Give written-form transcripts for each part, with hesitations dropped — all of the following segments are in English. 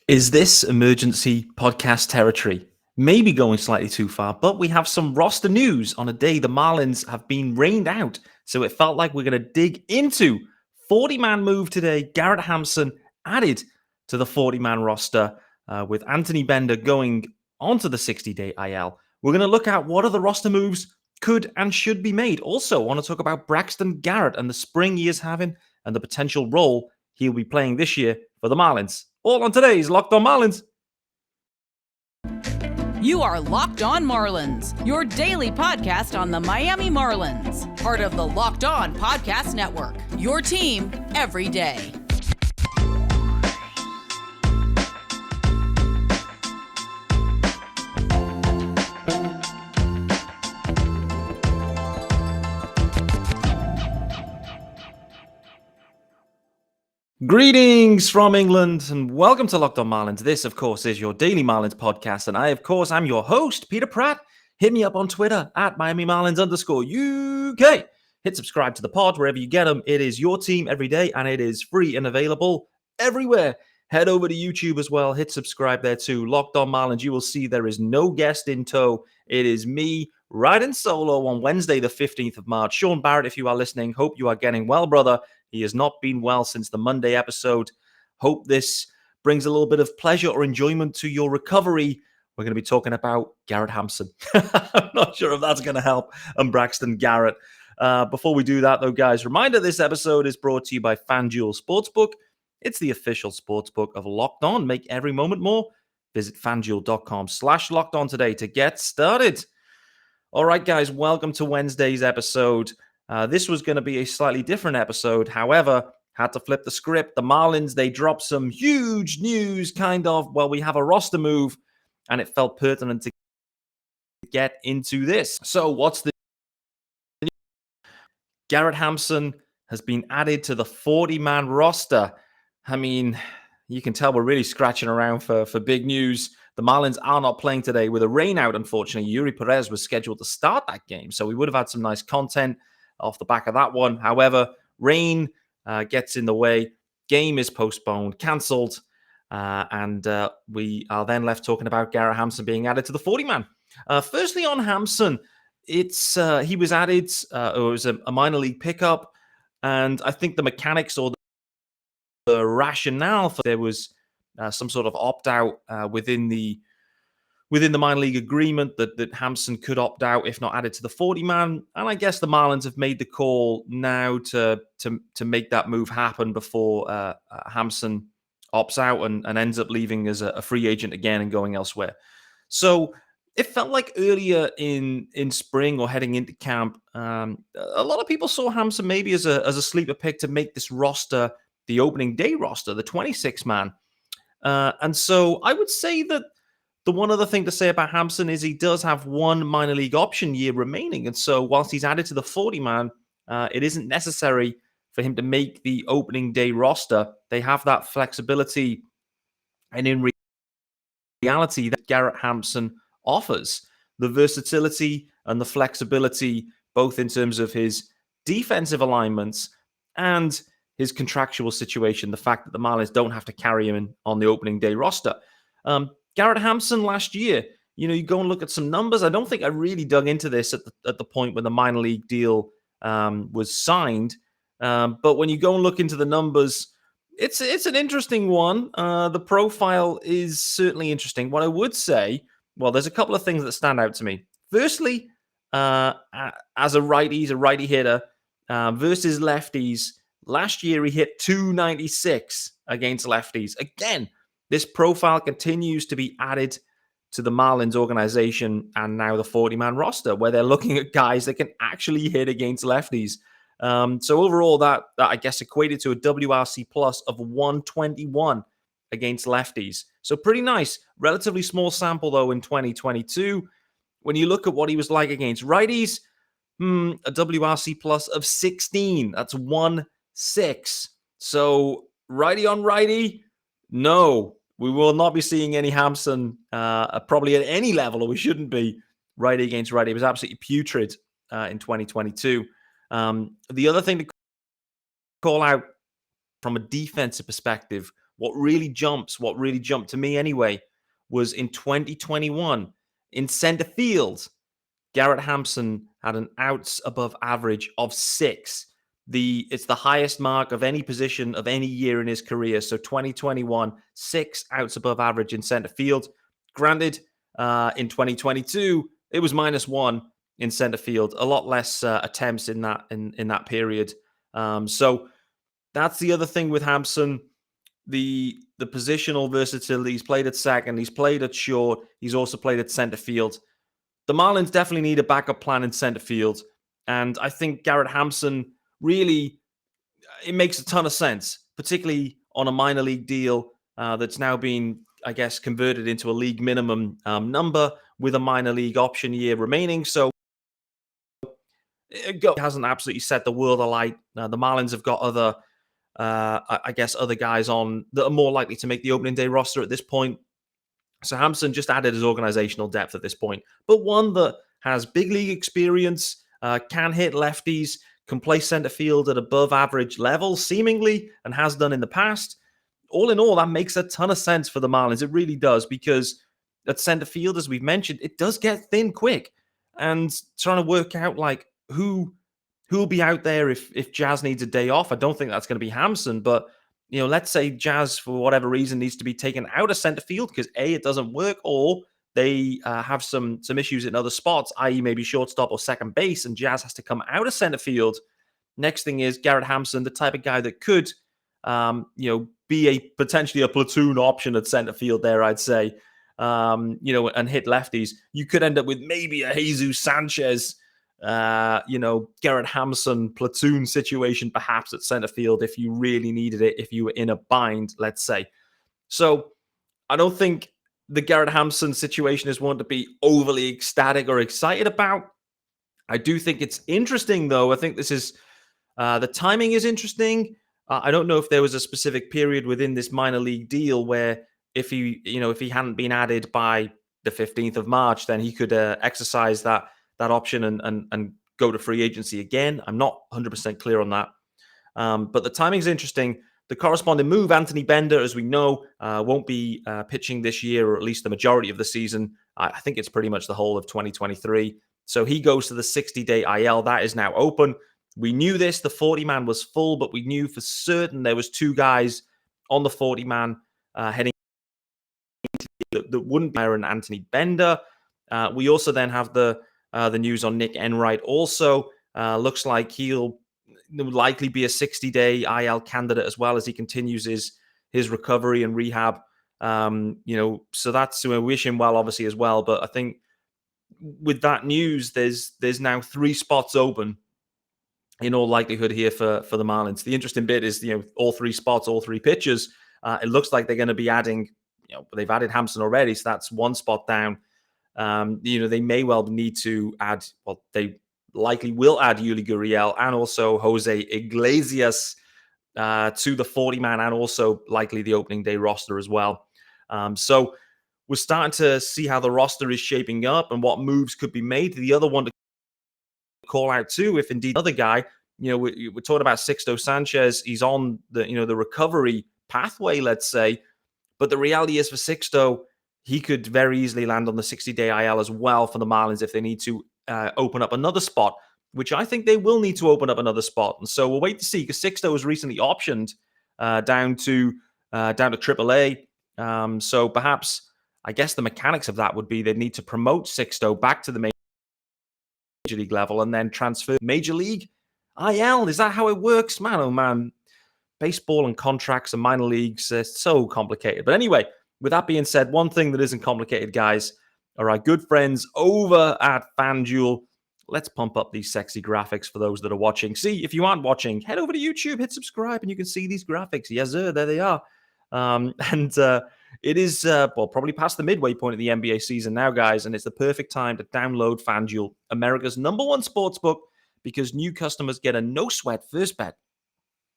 Is this emergency podcast territory? Maybe going slightly too far, but we have some roster news on a day the Marlins have been rained out. So it felt like we're going to dig into 40-man move today. Garrett Hampson added to the 40-man roster with Anthony Bender going onto the 60-day IL. We're going to look at what other roster moves could and should be made. Also, want to talk about Braxton Garrett and the spring he is having and the potential role he'll be playing this year for the Marlins. All on today's Locked On Marlins. You are Locked On Marlins, your daily podcast on the Miami Marlins. Part of the Locked On Podcast Network, your team every day. Greetings from England and welcome to Locked On Marlins. This, of course, is your daily Marlins podcast. And I, of course, am your host, Peter Pratt. Hit me up on Twitter at Miami Marlins_UK. Hit subscribe to the pod wherever you get them. It is your team every day and it is free and available everywhere. Head over to YouTube as well. Hit subscribe there too. Locked On Marlins. You will see there is no guest in tow. It is me riding solo on Wednesday, the 15th of March. Sean Barrett, if you are listening, hope you are getting well, brother. He has not been well since the Monday episode. Hope this brings a little bit of pleasure or enjoyment to your recovery. We're going to be talking about Garrett Hampson. I'm not sure if that's going to help. And Braxton Garrett. Before we do that, though, guys, reminder this episode is brought to you by FanDuel Sportsbook. It's the official sportsbook of Locked On. Make every moment more. Visit FanDuel.com/LockedOn today to get started. All right, guys, welcome to Wednesday's episode. This was going to be a slightly different episode. However, had to flip the script. The Marlins, they dropped some huge news, kind of. Well, we have a roster move, and it felt pertinent to get into this. So what's the news? Garrett Hampson has been added to the 40-man roster. I mean, you can tell we're really scratching around for big news. The Marlins are not playing today with a rain out, unfortunately. Yuri Perez was scheduled to start that game, so we would have had some nice content off the back of that one. However, rain gets in the way. Game is postponed, cancelled, and we are then left talking about Garrett Hampson being added to the 40-man. Firstly, on Hampson, it's he was added, it was a minor league pickup, and I think the mechanics or the rationale for there was some sort of opt-out within the minor league agreement that Hampson could opt out if not added to the 40-man. And I guess the Marlins have made the call now to make that move happen before Hampson opts out and ends up leaving as a free agent again and going elsewhere. So it felt like earlier in spring or heading into camp, a lot of people saw Hampson maybe as a sleeper pick to make this roster the opening day roster, the 26-man. And so I would say that the one other thing to say about Hampson is he does have one minor league option year remaining. And so whilst he's added to the 40-man, it isn't necessary for him to make the opening day roster. They have that flexibility. And in reality, that Garrett Hampson offers the versatility and the flexibility, both in terms of his defensive alignments and his contractual situation, the fact that the Marlins don't have to carry him on the opening day roster. Garrett Hampson last year, you go and look at some numbers. I don't think I really dug into this at the point when the minor league deal was signed. But when you go and look into the numbers, it's an interesting one. The profile is certainly interesting. What I would say, well, there's a couple of things that stand out to me. Firstly, as a righty, he's a righty hitter versus lefties. Last year, he hit 296 against lefties. Again, this profile continues to be added to the Marlins organization and now the 40-man roster, where they're looking at guys that can actually hit against lefties. So overall, that I guess equated to a WRC plus of 121 against lefties. So pretty nice. Relatively small sample, though, in 2022. When you look at what he was like against righties, a WRC plus of 16. That's 1-6. So righty on righty, no. We will not be seeing any Hampson probably at any level, or we shouldn't be, righty against righty. It was absolutely putrid in 2022. The other thing to call out from a defensive perspective what really jumped to me anyway, was in 2021 in center field. Garrett Hampson had an outs above average of 6. It's the highest mark of any position of any year in his career. So 2021, 6 outs above average in center field. Granted, in 2022, it was -1 in center field. A lot less attempts in that period. So that's the other thing with Hampson. The positional versatility. He's played at second. He's played at short. He's also played at center field. The Marlins definitely need a backup plan in center field. And I think Garrett Hampson really, it makes a ton of sense, particularly on a minor league deal that's now been, I guess, converted into a league minimum number with a minor league option year remaining. So it hasn't absolutely set the world alight. The Marlins have got other, I guess, other guys on that are more likely to make the opening day roster at this point. So Hampson just added his organizational depth at this point, but one that has big league experience, can hit lefties, can play center field at above average levels, seemingly, and has done in the past. All in all, that makes a ton of sense for the Marlins. It really does, because at center field, as we've mentioned, it does get thin quick. And trying to work out like who'll be out there if Jazz needs a day off. I don't think that's going to be Hampson, but let's say Jazz, for whatever reason, needs to be taken out of center field because A, it doesn't work, or they have some issues in other spots, i.e. maybe shortstop or second base, and Jazz has to come out of center field. Next thing is Garrett Hampson, the type of guy that could, be potentially a platoon option at center field there, I'd say, and hit lefties. You could end up with maybe a Jesus Sanchez, Garrett Hampson platoon situation perhaps at center field if you really needed it, if you were in a bind, let's say. So I don't think the Garrett Hampson situation is one to be overly ecstatic or excited about. I do think it's interesting, though. I think this is the timing is interesting. I don't know if there was a specific period within this minor league deal where if he hadn't been added by the 15th of March, then he could exercise that option and go to free agency again. I'm not 100% clear on that. But the timing is interesting. The corresponding move, Anthony Bender, as we know, won't be pitching this year, or at least the majority of the season. I think it's pretty much the whole of 2023. So he goes to the 60-day IL. That is now open. We knew this. The 40-man was full, but we knew for certain there was 2 guys on the 40-man heading that wouldn't be Aaron Anthony Bender. We also then have the news on Nick Enright also. Looks like he'll likely be a 60-day IL candidate as well as he continues his recovery and rehab. So that's, we wish him well, obviously, as well. But I think with that news, there's now 3 spots open in all likelihood here for the Marlins. The interesting bit is, all 3 spots, all 3 pitchers. It looks like they're going to be adding, they've added Hampson already, so that's 1 spot down. They may well need to add, they likely will add Yuli Gurriel and also Jose Iglesias to the 40-man and also likely the opening day roster as well. So we're starting to see how the roster is shaping up and what moves could be made. The other one to call out too, if indeed another guy, we're talking about Sixto Sanchez. He's on the recovery pathway, let's say. But the reality is for Sixto, he could very easily land on the 60-day IL as well for the Marlins if they need to open up another spot, which I think they will need to open up another spot. And so we'll wait to see, because Sixto was recently optioned down to AAA. So perhaps, I guess the mechanics of that would be they'd need to promote Sixto back to the major league level and then transfer major league IL. Is that how it works? Man, oh man. Baseball and contracts and minor leagues, it's so complicated. But anyway, with that being said, one thing that isn't complicated, guys, are our good friends over at FanDuel. Let's pump up these sexy graphics for those that are watching. See, if you aren't watching, head over to YouTube, hit subscribe, and you can see these graphics. Yes, sir, there they are. It is, probably past the midway point of the NBA season now, guys, and it's the perfect time to download FanDuel, America's #1 sportsbook, because new customers get a no-sweat first bet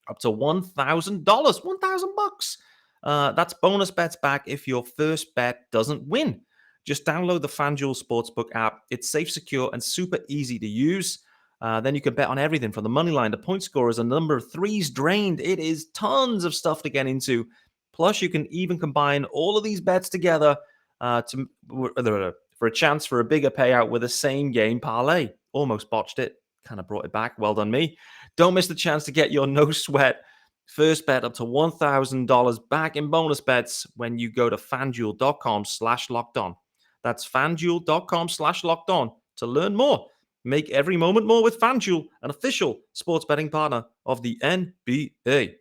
up to $1,000, $1,000. That's bonus bets back if your first bet doesn't win. Just download the FanDuel Sportsbook app. It's safe, secure, and super easy to use. Then you can bet on everything from the money line, the point scorers, a number of threes drained. It is tons of stuff to get into. Plus, you can even combine all of these bets together for a chance for a bigger payout with a same-game parlay. Almost botched it. Kind of brought it back. Well done, me. Don't miss the chance to get your no-sweat first bet up to $1,000 back in bonus bets when you go to fanduel.com/lockedon. That's fanduel.com/lockedon to learn more. Make every moment more with FanDuel, an official sports betting partner of the NBA.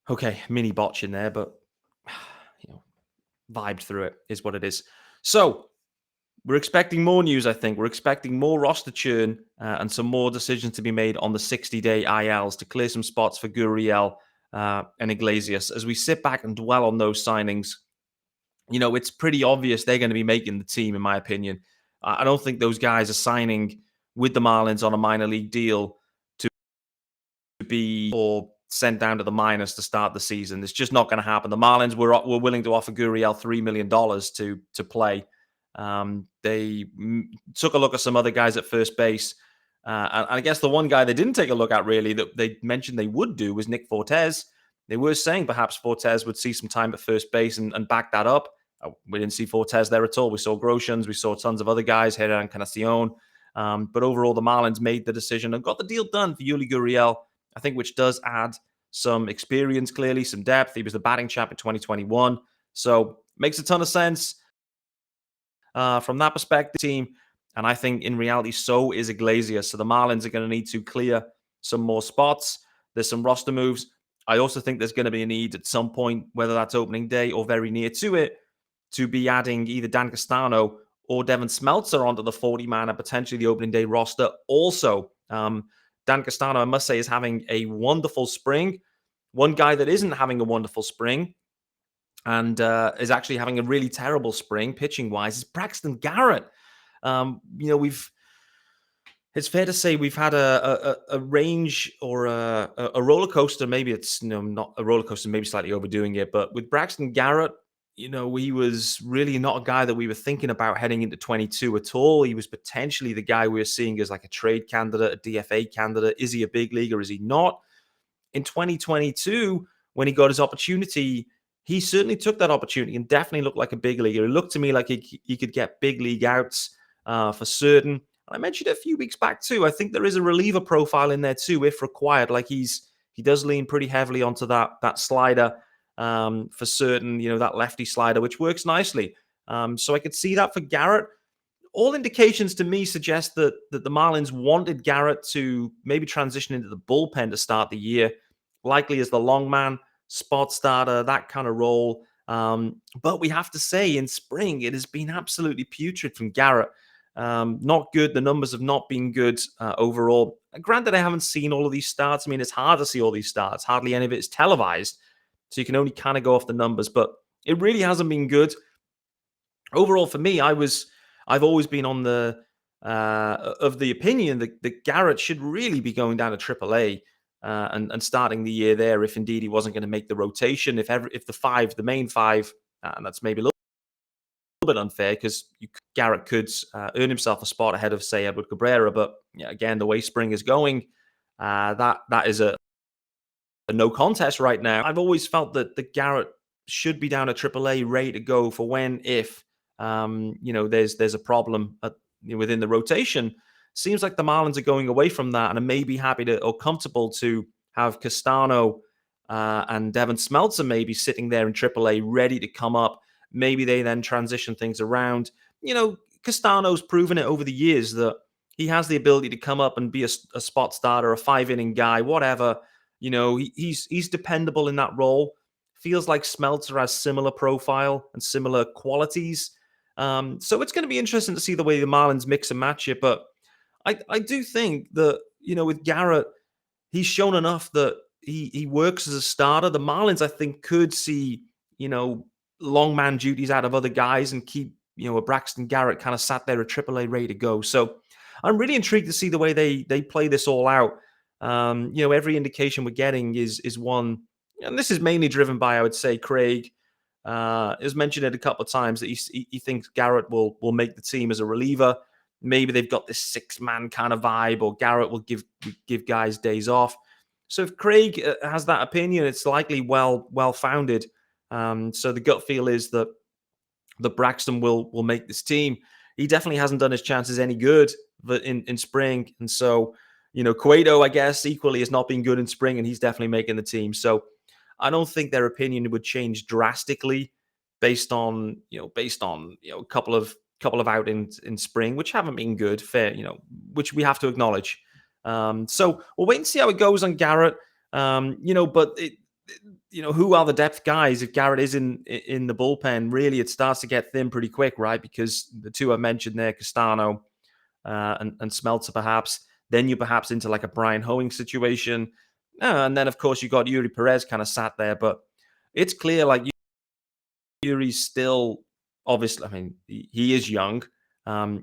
Okay, mini botch in there, but vibed through it is what it is. So we're expecting more news, I think. We're expecting more roster churn and some more decisions to be made on the 60-day ILs to clear some spots for Gurriel and Iglesias. As we sit back and dwell on those signings, it's pretty obvious they're going to be making the team, in my opinion. I don't think those guys are signing with the Marlins on a minor league deal to be or sent down to the minors to start the season. It's just not going to happen. The Marlins were willing to offer Gurriel $3 million to play. They took a look at some other guys at first base. And I guess the one guy they didn't take a look at really that they mentioned they would do was Nick Fortes. They were saying perhaps Fortes would see some time at first base and back that up. We didn't see Fortes there at all. We saw Groshans. We saw tons of other guys, Herrera and Encarnacion. But overall, the Marlins made the decision and got the deal done for Yuli Gurriel, I think, which does add some experience, clearly, some depth. He was the batting champ in 2021. So makes a ton of sense from that perspective, team. And I think in reality, so is Iglesias. So the Marlins are going to need to clear some more spots. There's some roster moves. I also think there's going to be a need at some point, whether that's opening day or very near to it, to be adding either Dan Castano or Devin Smeltzer onto the 40-man and potentially the opening day roster. Also, Dan Castano, I must say, is having a wonderful spring. One guy that isn't having a wonderful spring and is actually having a really terrible spring pitching-wise is Braxton Garrett. It's fair to say we've had a range or a roller coaster. Maybe it's not a roller coaster, maybe slightly overdoing it. But with Braxton Garrett, he was really not a guy that we were thinking about heading into 22 at all. He was potentially the guy we were seeing as like a trade candidate, a DFA candidate. Is he a big leaguer? Is he not? In 2022, when he got his opportunity, he certainly took that opportunity and definitely looked like a big leaguer. It looked to me like he could get big league outs for certain. I mentioned it a few weeks back too. I think there is a reliever profile in there too, if required. Like he does lean pretty heavily onto that slider for certain. That lefty slider, which works nicely. So I could see that for Garrett. All indications to me suggest that the Marlins wanted Garrett to maybe transition into the bullpen to start the year, likely as the long man, spot starter, that kind of role. But we have to say, in spring, it has been absolutely putrid from Garrett. Not good. The numbers have not been good overall. Granted, I haven't seen all of these starts. I mean, it's hard to see all these starts. Hardly any of it is televised. So you can only kind of go off the numbers. But it really hasn't been good. Overall, for me, I've always been on the of the opinion that Garrett should really be going down to AAA and starting the year there if indeed he wasn't going to make the rotation. If the main five, and that's maybe a little bit unfair because Garrett could earn himself a spot ahead of, say, Edward Cabrera. But again, the way spring is going, that is a no contest right now. I've always felt that the Garrett should be down at AAA, ready to go for if there's a problem within the rotation. Seems like the Marlins are going away from that and are maybe happy to or comfortable to have Castano and Devin Smeltzer maybe sitting there in AAA, ready to come up. Maybe they then transition things around. Castano's proven it over the years that he has the ability to come up and be a spot starter, a 5-inning guy, whatever. He's dependable in that role. Feels like Smeltzer has similar profile and similar qualities. So it's going to be interesting to see the way the Marlins mix and match it. But I do think that, with Garrett, he's shown enough that he works as a starter. The Marlins, I think, could see, long man duties out of other guys and keep, a Braxton Garrett kind of sat there at AAA ready to go. So I'm really intrigued to see the way they play this all out. Every indication we're getting is one, and this is mainly driven by, I would say, Craig has mentioned it a couple of times that he thinks Garrett will make the team as a reliever. Maybe they've got this 6-man kind of vibe, or Garrett will give guys days off. So if Craig has that opinion, it's likely well founded. So the gut feel is that Braxton will make this team. He definitely hasn't done his chances any good in spring, and so Cueto, I guess, equally has not been good in spring, and he's definitely making the team. So I don't think their opinion would change drastically based on a couple of outings in spring, which haven't been good, fair, which we have to acknowledge. So we'll wait and see how it goes on Garrett. But who are the depth guys? If Garrett is in the bullpen, really, it starts to get thin pretty quick, right? Because the two I mentioned there, Castano and Smeltzer, perhaps. Then you're perhaps into like a Brian Hoeing situation. And then, of course, you got Yuri Perez kind of sat there. But it's clear, like, Yuri's still, obviously, I mean, he is young.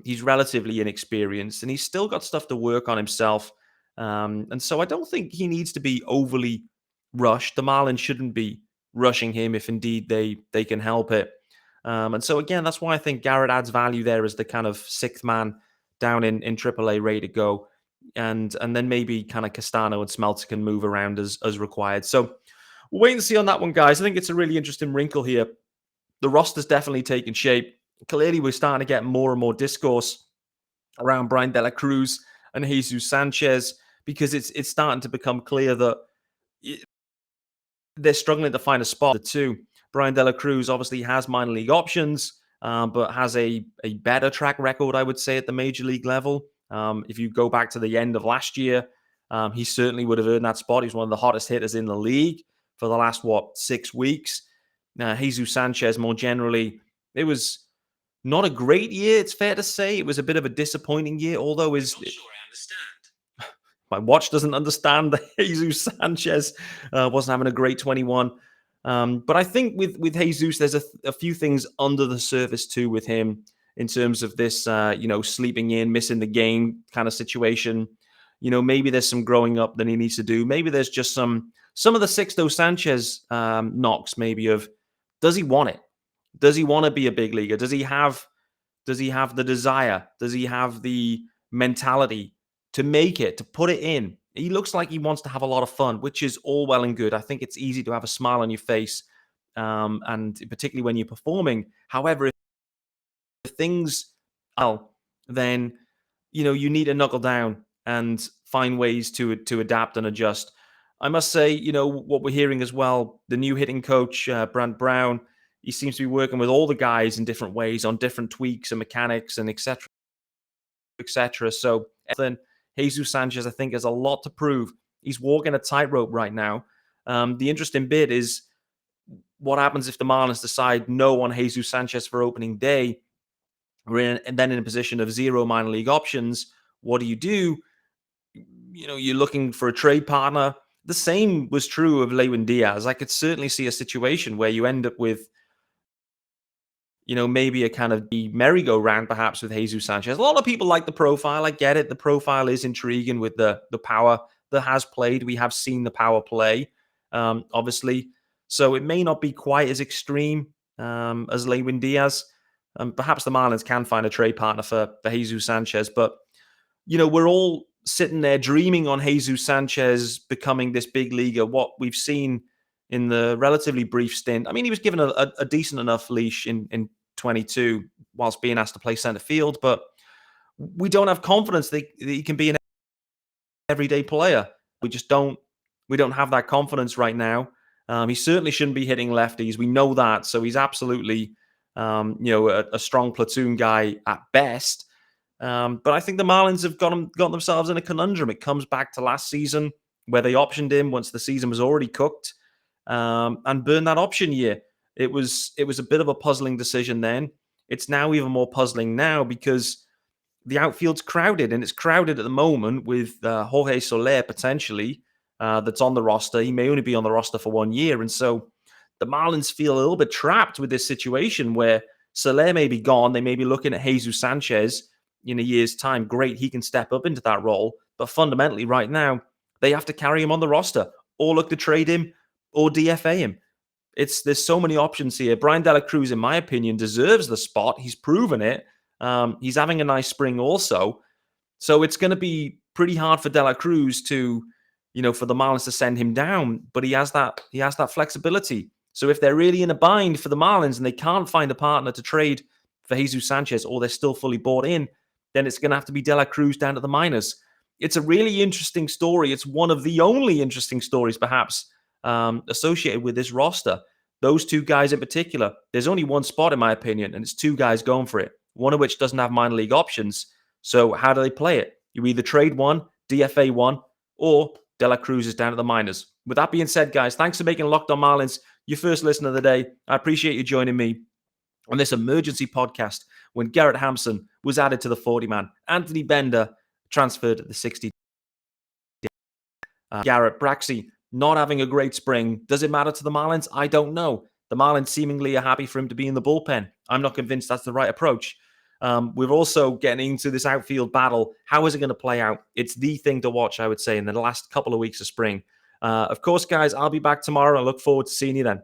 He's relatively inexperienced, and he's still got stuff to work on himself. And so I don't think he needs to be overly rushed. The Marlins shouldn't be rushing him if indeed they can help it. And so, again, that's why I think Garrett adds value there as the kind of sixth man down in AAA ready to go. And then maybe kind of Castano and Smeltzer can move around as required. So we'll wait and see on that one, guys. I think it's a really interesting wrinkle here. The roster's definitely taken shape. Clearly, we're starting to get more and more discourse around Brian De La Cruz and Jesus Sanchez because it's starting to become clear that they're struggling to find a spot. The two, Brian De La Cruz obviously has minor league options, but has a better track record, I would say, at the major league level. If you go back to the end of last year, he certainly would have earned that spot. He's one of the hottest hitters in the league for the last, 6 weeks. Jesus Sanchez, more generally, it was not a great year, it's fair to say. It was a bit of a disappointing year, although I understand. My watch doesn't understand that Jesus Sanchez wasn't having a great 21. But I think with Jesus, there's a few things under the surface too with him in terms of this, sleeping in, missing the game kind of situation. Maybe there's some growing up that he needs to do. Maybe there's just some of the Sixto Sanchez knocks, maybe of, does he want it? Does he want to be a big leaguer? Does he have the desire? Does he have the mentality to make it, to put it in? He looks like he wants to have a lot of fun, which is all well and good. I think it's easy to have a smile on your face, and particularly when you're performing. However, if things then you need to knuckle down and find ways to adapt and adjust. I must say, what we're hearing as well, the new hitting coach, Brant Brown, he seems to be working with all the guys in different ways on different tweaks and mechanics and et cetera, et cetera. So then Jesus Sanchez, I think, has a lot to prove. He's walking a tightrope right now. The interesting bit is what happens if the Marlins decide no on Jesus Sanchez for opening day, and then in a position of 0 minor league options. What do? You're looking for a trade partner. The same was true of Lewin Diaz. I could certainly see a situation where you end up with maybe a kind of the merry-go-round perhaps with Jesus Sanchez. A lot of people like the profile. I get it. The profile is intriguing with the power that has played. We have seen the power play, obviously. So it may not be quite as extreme as Lewin Diaz. Perhaps the Marlins can find a trade partner for Jesus Sanchez. But, we're all sitting there dreaming on Jesus Sanchez becoming this big leaguer. What we've seen in the relatively brief stint, I mean, he was given a decent enough leash in 22 whilst being asked to play center field, but we don't have confidence that he can be an everyday player. We don't have that confidence right now. He certainly shouldn't be hitting lefties. We know that. So he's absolutely, a strong platoon guy at best. But I think the Marlins have got themselves in a conundrum. It comes back to last season where they optioned him once the season was already cooked, and burned that option year. It was a bit of a puzzling decision then. It's now even more puzzling now because the outfield's crowded, and it's crowded at the moment with Jorge Soler potentially that's on the roster. He may only be on the roster for 1 year, and so the Marlins feel a little bit trapped with this situation where Soler may be gone. They may be looking at Jesus Sanchez in a year's time. Great, he can step up into that role, but fundamentally right now they have to carry him on the roster or look to trade him or DFA him. There's so many options here. Brian De La Cruz, in my opinion, deserves the spot. He's proven it. He's having a nice spring also. So it's going to be pretty hard for De La Cruz to for the Marlins to send him down, but he has that flexibility. So if they're really in a bind for the Marlins and they can't find a partner to trade for Jesus Sanchez, or they're still fully bought in, then it's going to have to be De La Cruz down to the minors. It's a really interesting story. It's one of the only interesting stories, perhaps, associated with this roster. Those two guys in particular, there's only one spot, in my opinion, and it's two guys going for it, one of which doesn't have minor league options. So how do they play it? You either trade one, DFA one, or De La Cruz is down to the minors. With that being said, guys, thanks for making Locked On Marlins your first listen of the day. I appreciate you joining me on this emergency podcast when Garrett Hampson was added to the 40-man. Anthony Bender transferred at the 60. Garrett, Braxy, not having a great spring. Does it matter to the Marlins? I don't know. The Marlins seemingly are happy for him to be in the bullpen. I'm not convinced that's the right approach. We're also getting into this outfield battle. How is it going to play out? It's the thing to watch, I would say, in the last couple of weeks of spring. Of course, guys, I'll be back tomorrow. I look forward to seeing you then.